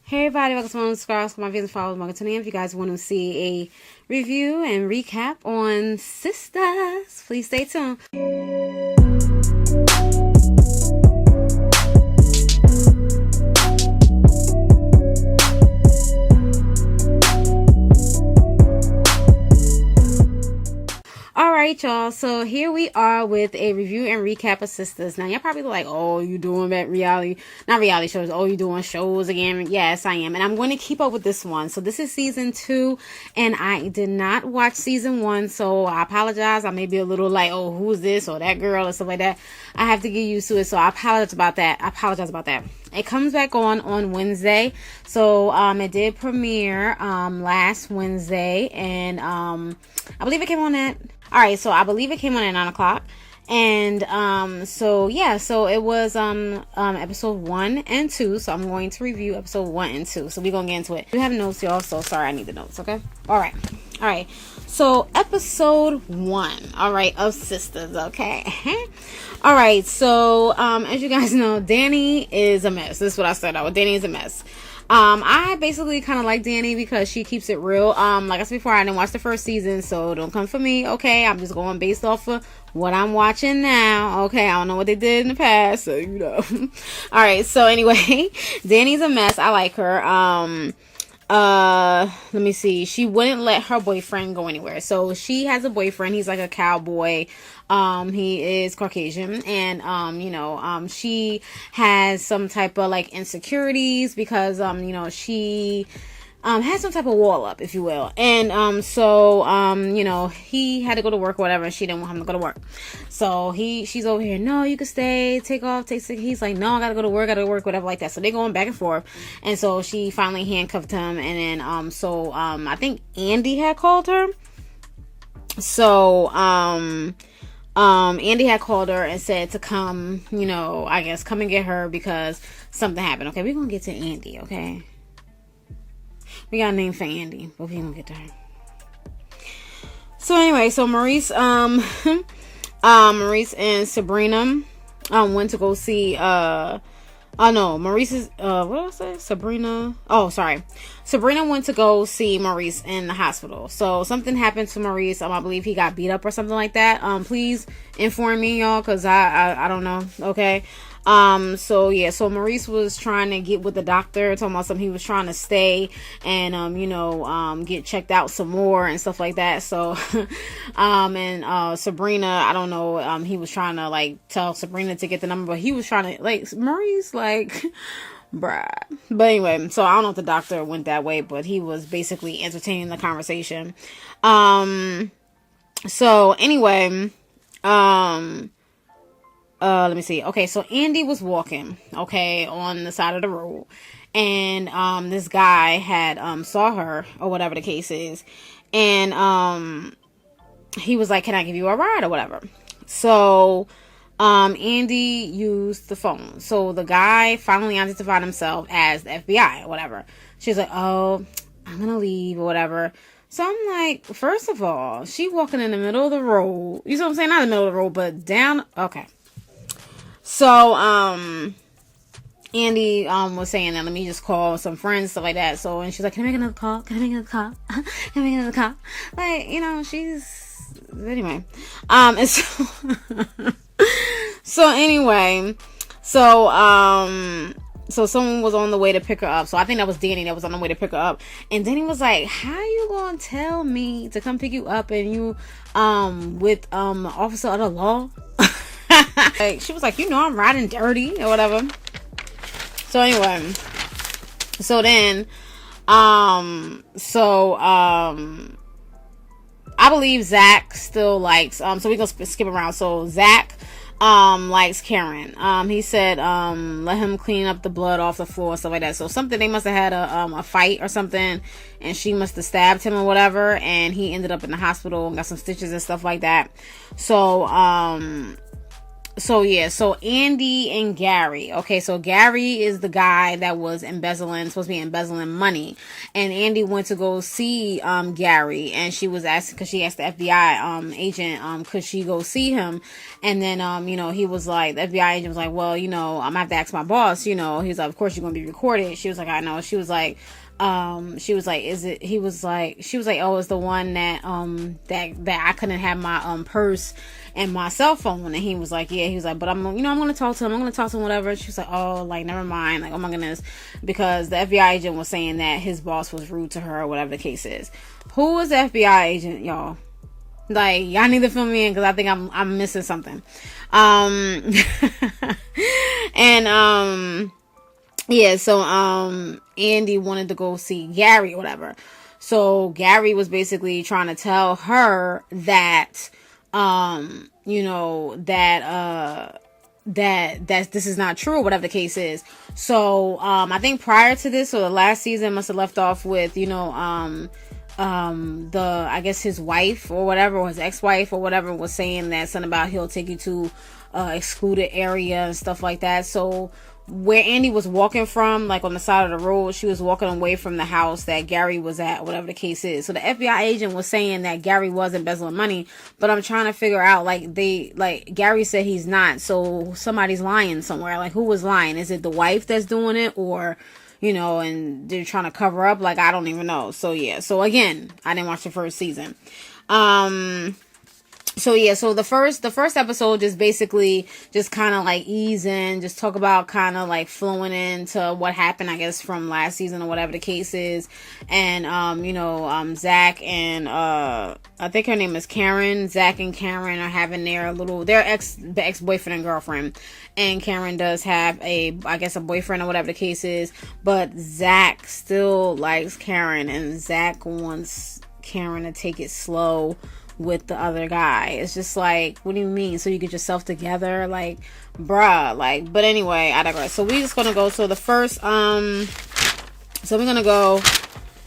Hey everybody, welcome to my vids and followers. Welcome to me. If you guys want to see a review and recap on Sistas, please stay tuned. Alright y'all, so here we are with a review and recap of Sistas. Now y'all probably like, oh, you doing that not reality shows, oh, you doing shows again. Yes, I am, and I'm going to keep up with this one. So this is season 2, and I did not watch season 1, so I apologize. I may be a little like, oh, who's this or that girl or stuff like that. I have to get used to it, so I apologize about that. It comes back on Wednesday, so it did premiere last Wednesday, and I believe it came on at I believe it came on at 9 o'clock. And so it was episode 1 and 2. So I'm going to review episode 1 and 2. So we're gonna get into it. We have notes, y'all, so sorry, I need the notes. Okay, all right. So episode 1, of Sistas. Okay. All right, so as you guys know, Danny is a mess. This is what I started out with. Danny is a mess. I basically kind of like Danny because she keeps it real. Like I said before, I didn't watch the first season, so don't come for me, okay? I'm just going based off of what I'm watching now, okay? I don't know what they did in the past, so you know. All right, so anyway, Danny's a mess. I like her. Let me see. She wouldn't let her boyfriend go anywhere. So she has a boyfriend. He's like a cowboy. He is Caucasian, and she has some type of like insecurities because she has some type of wall up, if you will. And he had to go to work or whatever, and she didn't want him to go to work. So she's over here, no, you can stay, take off, take sick. He's like, no, I gotta go to work, whatever like that. So they're going back and forth. And so she finally handcuffed him, and then I think Andy had called her. So Andy had called her and said to come, come and get her because something happened. Okay, we're gonna get to Andy, okay? We got a name for Andy, but we're gonna get to her. So anyway, so Maurice and Sabrina went to go see Maurice's what did I say? Sabrina went to go see Maurice in the hospital. So something happened to Maurice. I believe he got beat up or something like that. Please inform me, y'all, because I don't know. Okay. So Maurice was trying to get with the doctor, talking about something. He was trying to stay and get checked out some more and stuff like that. So Sabrina, I don't know, he was trying to like tell Sabrina to get the number, but he was trying to like Maurice like bruh. But anyway, so I don't know if the doctor went that way, but he was basically entertaining the conversation. So anyway, let me see. Okay, so Andy was walking, on the side of the road, and this guy had saw her or whatever the case is, and he was like, can I give you a ride or whatever? So Andy used the phone. So the guy finally identified himself as the FBI or whatever. She's like, oh, I'm gonna leave or whatever. So I'm like, first of all, she walking in the middle of the road. You know what I'm saying? Not in the middle of the road, but down. Okay. So, Andy, was saying that, let me just call some friends, stuff like that. So, and she's like, can I make another call? Like, she's, anyway. And so someone was on the way to pick her up. So I think that was Danny that was on the way to pick her up. And Danny was like, how you gonna tell me to come pick you up and you, with, officer of the law? Like, she was like, I'm riding dirty or whatever. So anyway, so then, I believe Zach still likes, so we're gonna skip around. So Zach, likes Karen. He said, let him clean up the blood off the floor, stuff like that. So something, they must have had a fight or something, and she must have stabbed him or whatever, and he ended up in the hospital and got some stitches and stuff like that. So, So Andy and Gary. Okay, so Gary is the guy that was supposed to be embezzling money, and Andy went to go see Gary, and she was asking, because she asked the FBI agent could she go see him, and then he was like, the FBI agent was like, well, I'm gonna have to ask my boss. He's like, of course you're gonna be recorded. She was like, I know. She was like, is it, she was like, oh, it's the one that that I couldn't have my purse and my cell phone. And he was like, yeah. He was like, but I'm gonna talk to him, whatever. She was like, oh, like, never mind, like, oh my goodness, because the FBI agent was saying that his boss was rude to her, or whatever the case is. Who was the FBI agent, y'all? Like, y'all need to fill me in, because I think I'm missing something. Yeah, so Andy wanted to go see Gary or whatever. So Gary was basically trying to tell her that that this is not true, whatever the case is. So I think prior to this, so the last season must have left off with I guess his wife or whatever, or his ex-wife or whatever, was saying that something about he'll take you to excluded area and stuff like that. So where Andy was walking from, like on the side of the road, she was walking away from the house that Gary was at, whatever the case is. So the FBI agent was saying that Gary was embezzling money, but I'm trying to figure out, like, Gary said he's not, so somebody's lying somewhere. Like, who was lying? Is it the wife that's doing it, or and they're trying to cover up? Like, I don't even know. So yeah, so again, I didn't watch the first season. So yeah, so the first episode just basically just kind of like ease in, just talk about kind of like flowing into what happened, I guess, from last season or whatever the case is. And Zach and I think her name is Karen. Zach and Karen are having their ex-boyfriend and girlfriend. And Karen does have a boyfriend or whatever the case is, but Zach still likes Karen, and Zach wants Karen to take it slow with the other guy. It's just like, what do you mean? So you get yourself together? Like, bruh. Like, but anyway, I digress. So we just gonna go, so the first so we're gonna go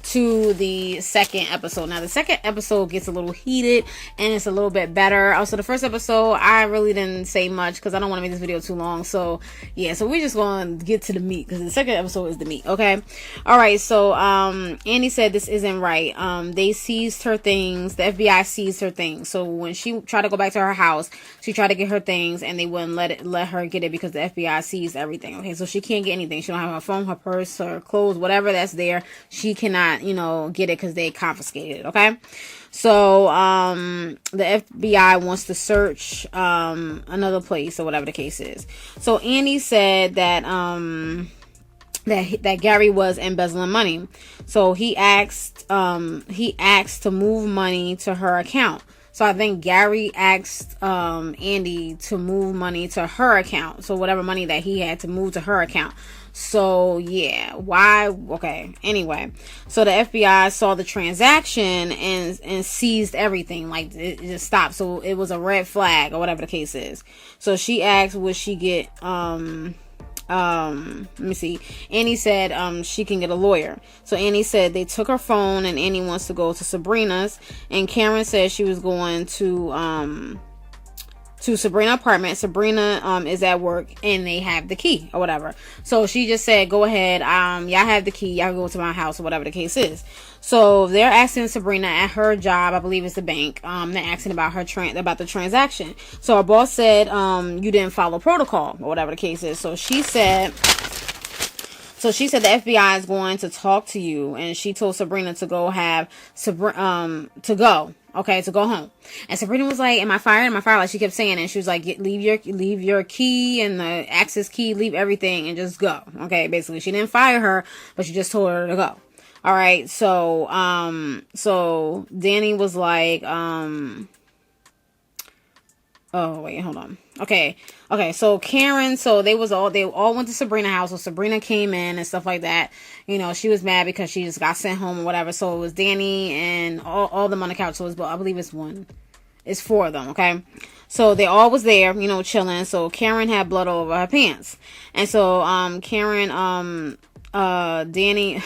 to the second episode. Now the second episode gets a little heated and it's a little bit better. Also, the first episode, I really didn't say much because I don't want to make this video too long. So yeah, so we're just going to get to the meat, because the second episode is the meat. Okay, all right. So Andy said this isn't right. They seized her things. The FBI seized her things. So when she tried to go back to her house, she tried to get her things and they wouldn't let her get it because the FBI seized everything. Okay, so she can't get anything. She don't have her phone, her purse, her clothes, whatever that's there. She cannot get it because they confiscated it. Okay, so the FBI wants to search another place or whatever the case is. So Andy said that that Gary was embezzling money. So he asked to move money to her account. So I think Gary asked Andy to move money to her account. So whatever money that he had to move to her account. So yeah, why? Okay, anyway, so the FBI saw the transaction and seized everything. Like, it just stopped. So it was a red flag or whatever the case is. So she asked, would she get let me see. Annie said she can get a lawyer. So Annie said they took her phone, and Annie wants to go to Sabrina's, and Karen said she was going to Sabrina's apartment. Sabrina is at work and they have the key or whatever. So she just said, go ahead, y'all have the key, y'all go to my house or whatever the case is. So they're asking Sabrina at her job, I believe it's the bank, they're asking about about the transaction. So her boss said you didn't follow protocol or whatever the case is. So she said the FBI is going to talk to you, and she told Sabrina to go to go home. And Sabrina was like, am I fired? Am I fired? Like she kept saying it. And she was like, leave your key and the access key, leave everything and just go. Okay, basically she didn't fire her, but she just told her to go. All right, so Danny was like, oh wait, hold on. Okay, so Karen, so they all went to Sabrina's house. So Sabrina came in and stuff like that. She was mad because she just got sent home or whatever. So it was Danny and all of them on the couch. So I believe it's four of them. Okay, so they all was there, chilling. So Karen had blood all over her pants, and so Karen, Danny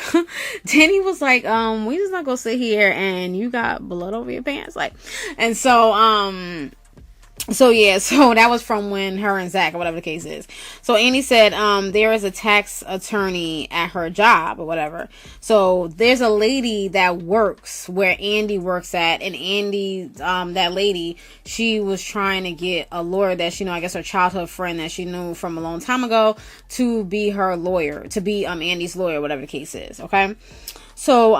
was like, we just not gonna sit here and you got blood over your pants, like, and so So yeah, so that was from when her and Zach or whatever the case is. So Andy said, there is a tax attorney at her job or whatever. So there's a lady that works where Andy works at, and Andy, that lady, she was trying to get a lawyer that she knew, I guess her childhood friend that she knew from a long time ago, to be her lawyer, to be Andy's lawyer, whatever the case is. Okay, so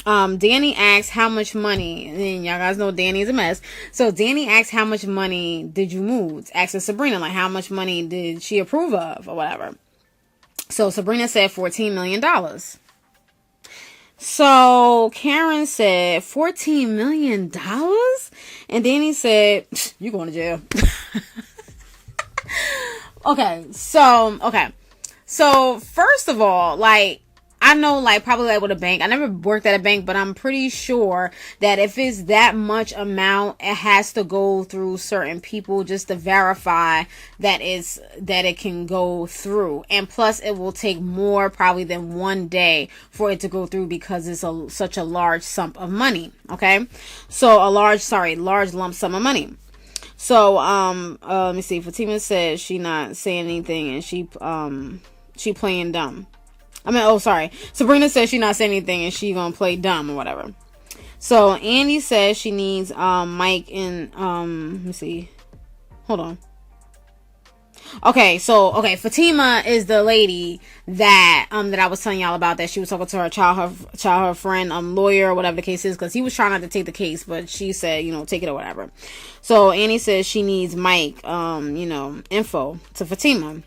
Danny asks how much money, and y'all guys know Danny's a mess. So Danny asks how much money did you move? Asking Sabrina, like, how much money did she approve of or whatever. So Sabrina said $14 million. So Karen said $14 million? And Danny said, you going to jail. Okay. So first of all, like, I know, like, probably like with a bank. I never worked at a bank, but I'm pretty sure that if it's that much amount, it has to go through certain people just to verify that it can go through. And plus, it will take more probably than one day for it to go through because it's such a large sum of money. Okay, so large lump sum of money. So let me see. Fatima said she not saying anything and she playing dumb. Sabrina says she's not saying anything and she gonna play dumb or whatever. So Andy says she needs Mike and let me see. Hold on. Okay, Fatima is the lady that I was telling y'all about, that she was talking to her childhood friend, lawyer or whatever the case is, because he was trying not to take the case, but she said, take it or whatever. So Annie says she needs Mike, info to Fatima.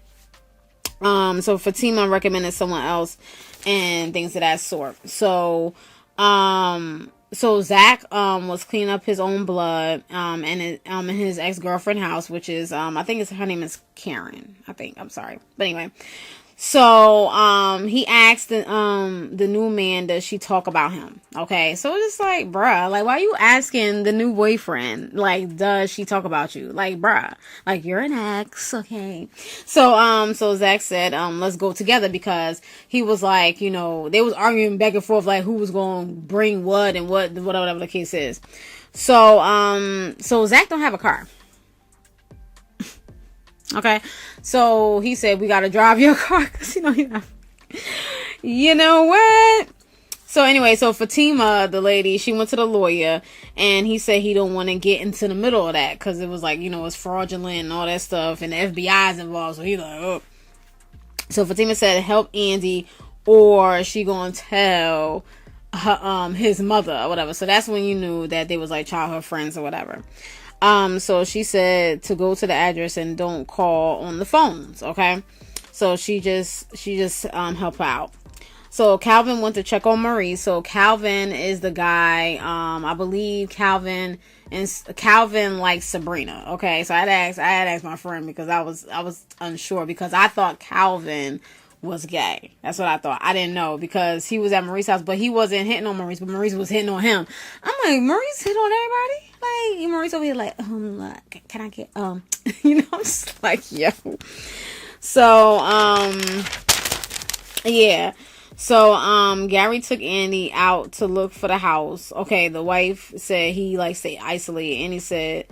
So Fatima recommended someone else and things of that sort. So Zach, was cleaning up his own blood, in his ex-girlfriend's house, which is, I think her name is Karen. I'm sorry. But anyway. So, he asked the new man, does she talk about him? Okay. So it's just like, bruh, like, why are you asking the new boyfriend? Like, does she talk about you? Like, bruh, like, you're an ex. Okay. So Zach said, let's go together, because he was like, they was arguing back and forth, like, who was going to bring what and whatever the case is. So Zach don't have a car. Okay, so he said, we gotta drive your car, because you know what? So anyway, so Fatima, the lady, she went to the lawyer, and he said he don't want to get into the middle of that, because it was like, it's fraudulent and all that stuff, and the FBI is involved, so he's like, oh. So Fatima said, help Andy, or she gonna tell her, his mother, or whatever. So that's when you knew that they was like childhood friends or whatever. So she said to go to the address and don't call on the phones. Okay. So she just help out. So Calvin went to check on Marie. So Calvin is the guy, I believe Calvin likes Sabrina. Okay. So I had asked my friend, because I was unsure, because I thought Calvin was gay. That's what I thought. I didn't know, because he was at Marie's house, but he wasn't hitting on Maurice, but Maurice was hitting on him. I'm like, Maurice hit on everybody? Like, Maurice over here like, can I get, I'm just like, yo. So, yeah. So, Gary took Andy out to look for the house. Okay, the wife said he stay isolated, and he said,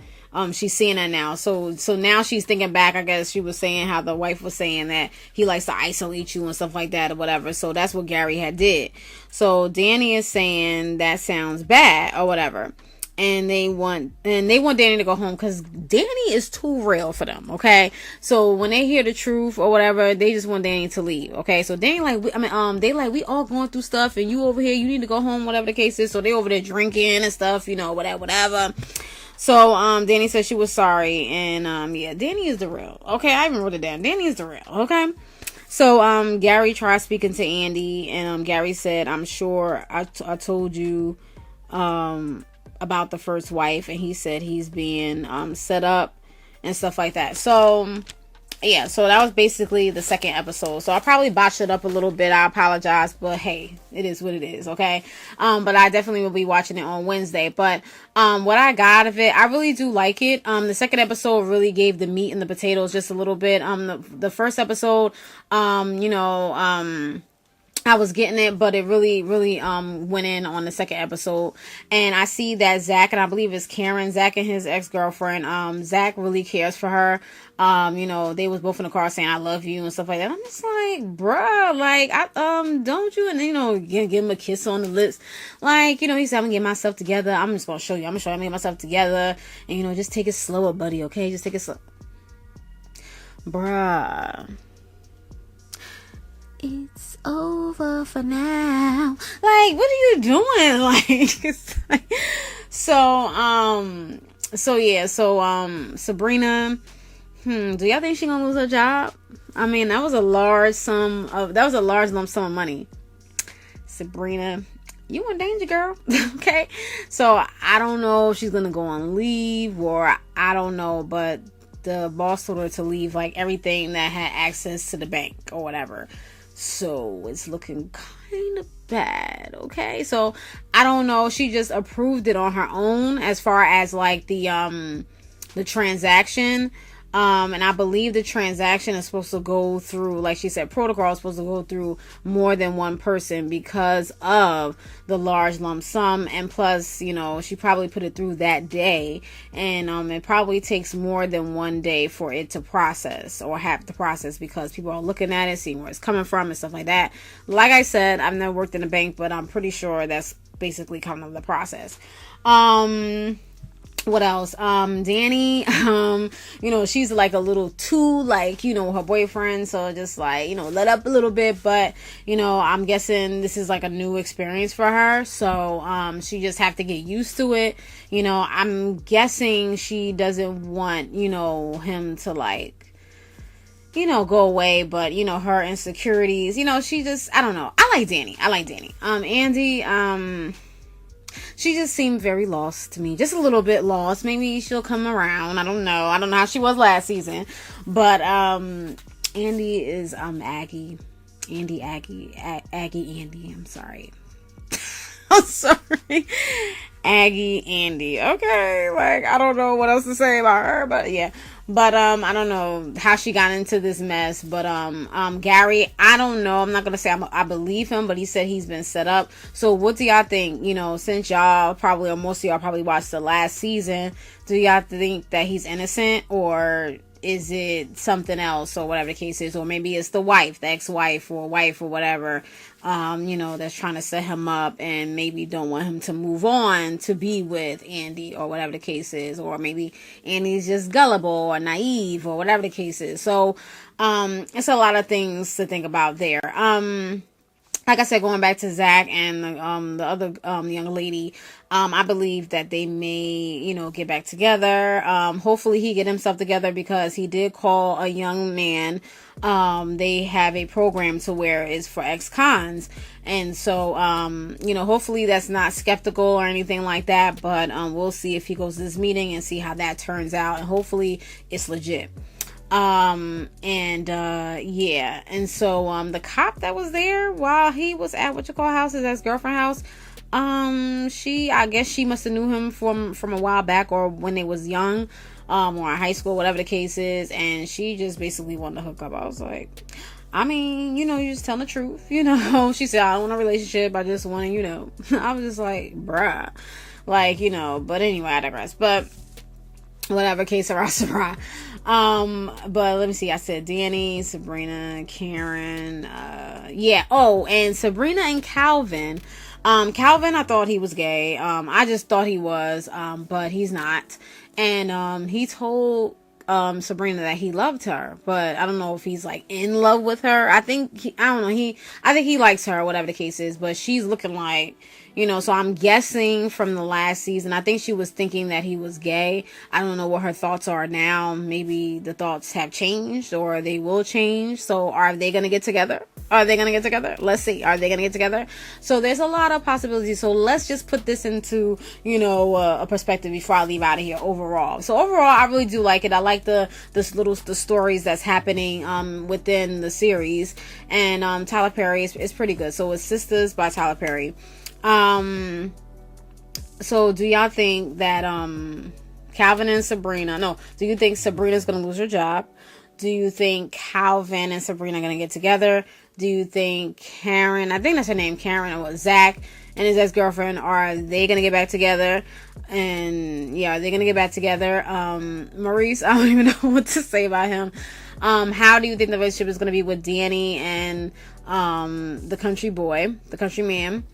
she's seeing that now. So now she's thinking back. I guess she was saying how the wife was saying that he likes to isolate you and stuff like that or whatever. So that's what Gary had did. So Danny is saying that sounds bad or whatever. And they want Danny to go home, because Danny is too real for them. Okay. So when they hear the truth or whatever, they just want Danny to leave. Okay. So Danny they we all going through stuff, and you over here, you need to go home, whatever the case is. So they over there drinking and stuff, whatever. So, Danny said she was sorry, and, yeah, Danny is the real. Okay, I even wrote it down. Danny is the real, okay? So, Gary tried speaking to Andy, and, Gary said, I'm sure I told you, about the first wife, and he said he's being, set up and stuff like that. So, yeah, so that was basically the second episode. So I probably botched it up a little bit. I apologize, but hey, it is what it is, okay? But I definitely will be watching it on Wednesday. But what I got out of it, I really do like it. The second episode really gave the meat and the potatoes just a little bit. The first episode, I was getting it, but it really went in on the second episode. And I see that Zach, and I believe it's Karen, Zach and his ex-girlfriend, Zach really cares for her. They was both in the car saying I love you and stuff like that. I'm just like, bruh, like, don't you, and give him a kiss on the lips. Like, he said, I'm gonna get myself together. I'm just gonna show you. I'm gonna get myself together. And just take it slower, buddy, okay? Just take it slow. Bruh. It's over for now. Like, what are you doing? Like, it's like, Sabrina, do y'all think she gonna lose her job? I mean, that was a large lump sum of money. Sabrina, you in danger, girl. Okay. So I don't know if she's gonna go on leave, or I don't know, but the boss told her to leave like everything that had access to the bank or whatever. So it's looking kind of bad. Okay. So I don't know. She just approved it on her own as far as like the transaction. And I believe the transaction is supposed to go through, like she said, protocol is supposed to go through more than one person because of the large lump sum. And plus, she probably put it through that day. And it probably takes more than one day for it to process or have to process because people are looking at it, seeing where it's coming from and stuff like that. Like I said, I've never worked in a bank, but I'm pretty sure that's basically kind of the process. What else? Danny, she's like a little too, like, her boyfriend. So just like, let up a little bit, but, I'm guessing this is like a new experience for her. So, she just have to get used to it. I'm guessing she doesn't want, him to like, go away, but, her insecurities, she just, I don't know. I like Danny. Andy, she just seemed very lost to me. Just a little bit lost. Maybe she'll come around. I don't know. I don't know how she was last season. But Andy is Aggie. Andy. I'm sorry. I'm sorry. Aggie Andy. Okay. Like, I don't know what else to say about her. But yeah. But I don't know how she got into this mess. But Gary, I don't know. I'm not gonna say I believe him, but he said he's been set up. So what do y'all think? Since y'all probably, or most of y'all probably watched the last season, do y'all think that he's innocent, or is it something else, or whatever the case is? Or maybe it's the wife, the ex-wife or wife or whatever, that's trying to set him up and maybe don't want him to move on to be with Andy or whatever the case is. Or maybe Andy's just gullible or naive or whatever the case is. So, it's a lot of things to think about there. Like I said, going back to Zach and the other young lady, I believe that they may, get back together. Hopefully he get himself together because he did call a young man. They have a program to where it's for ex-cons. And so, hopefully that's not skeptical or anything like that. But we'll see if he goes to this meeting and see how that turns out. And hopefully it's legit. And so the cop that was there while he was at his ex-girlfriend house, I guess she must have knew him from a while back, or when they was young, or in high school, whatever the case is, and she just basically wanted to hook up. I was like, I mean, you just telling the truth, she said, I don't want a relationship, I just want to, I was just like, bruh, like, but anyway, I digress. But whatever, case Sarah. But let me see. I said Danny, Sabrina, Karen, and Sabrina and Calvin. Calvin, I thought he was gay. I just thought he was, but he's not. And, he told, Sabrina that he loved her, but I don't know if he's like in love with her. I think he likes her, whatever the case is, but she's looking like, so I'm guessing from the last season, I think she was thinking that he was gay. I don't know what her thoughts are now. Maybe the thoughts have changed, or they will change. So are they going to get together? Let's see. Are they going to get together? So there's a lot of possibilities. So let's just put this into, a perspective before I leave out of here overall. So overall, I really do like it. I like the stories that's happening, within the series. And, Tyler Perry is pretty good. So it's Sistas by Tyler Perry. So do y'all think that, Calvin and Sabrina, do you think Sabrina's going to lose her job? Do you think Calvin and Sabrina are going to get together? Do you think Karen, I think that's her name, Karen, or Zach and his ex-girlfriend, are they gonna get back together? And yeah, they're gonna get back together. Maurice, I don't even know what to say about him. How do you think the relationship is gonna be with Danny and the country boy, the country man?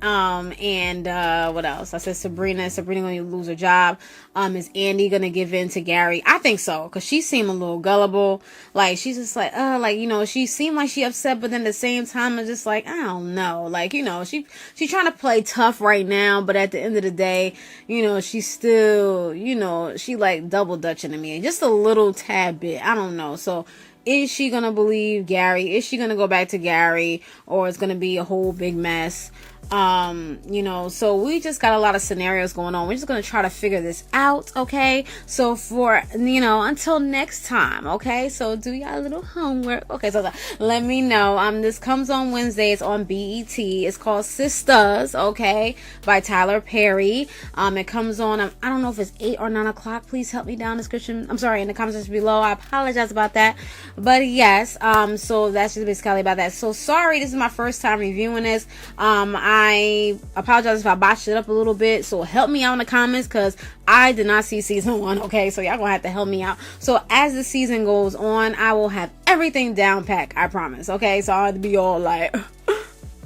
What else? I said Sabrina gonna lose her job. Is Andy gonna give in to Gary? I think so, because she seemed a little gullible. Like, she's just like, she seemed like she upset, but then at the same time, it's just like, I don't know. Like, she's trying to play tough right now, but at the end of the day, she's still, she like double dutching to me. Just a little tad bit. I don't know. So, is she gonna believe Gary? Is she gonna go back to Gary? Or it's gonna be a whole big mess? So we just got a lot of scenarios going on. We're just going to try to figure this out, okay? So for, until next time, okay? So do y'all a little homework. Okay, so let me know. This comes on Wednesdays on BET. It's called Sistas, okay? By Tyler Perry. It comes on, I don't know if it's 8 or 9 o'clock. Please help me down in the description. I'm sorry, in the comments below. I apologize about that. But yes, so that's just basically about that. So sorry, this is my first time reviewing this. I apologize if I botched it up a little bit, so help me out in the comments, because I did not see season 1, okay? So y'all gonna have to help me out. So as the season goes on, I will have everything down pack, I promise, okay? So I have to be all like,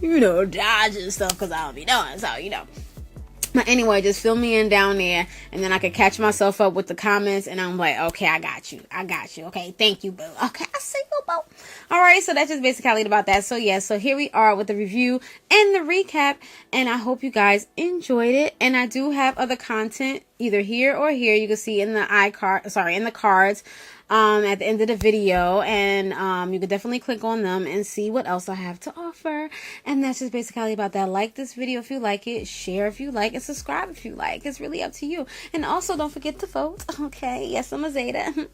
dodging stuff, because I'll be doing, so, But anyway, just fill me in down there, and then I can catch myself up with the comments, and I'm like, okay, I got you, okay, thank you, boo, okay, I see you, boo. Alright, so that's just basically about that. So yeah, so here we are with the review and the recap, and I hope you guys enjoyed it. And I do have other content either here or here. You can see in the in the cards at the end of the video, and you can definitely click on them and see what else I have to offer. And that's just basically about that. Like this video if you like it, share if you like, and subscribe if you like. It's really up to you. And also don't forget to vote, okay? Yes, I'm a Zeta.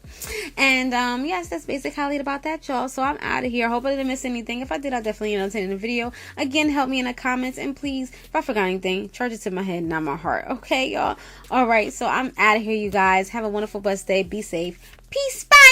And yes, that's basically about that, y'all. So I'm out of here. Hope I didn't miss anything. If I did, I'll definitely send in the video. Again, help me in the comments, and please, if I forgot anything, charge it to my head, not my heart, okay, y'all? All right, so I'm out of here, you guys. Have a wonderful, blessed day. Be safe. Peace. Bye.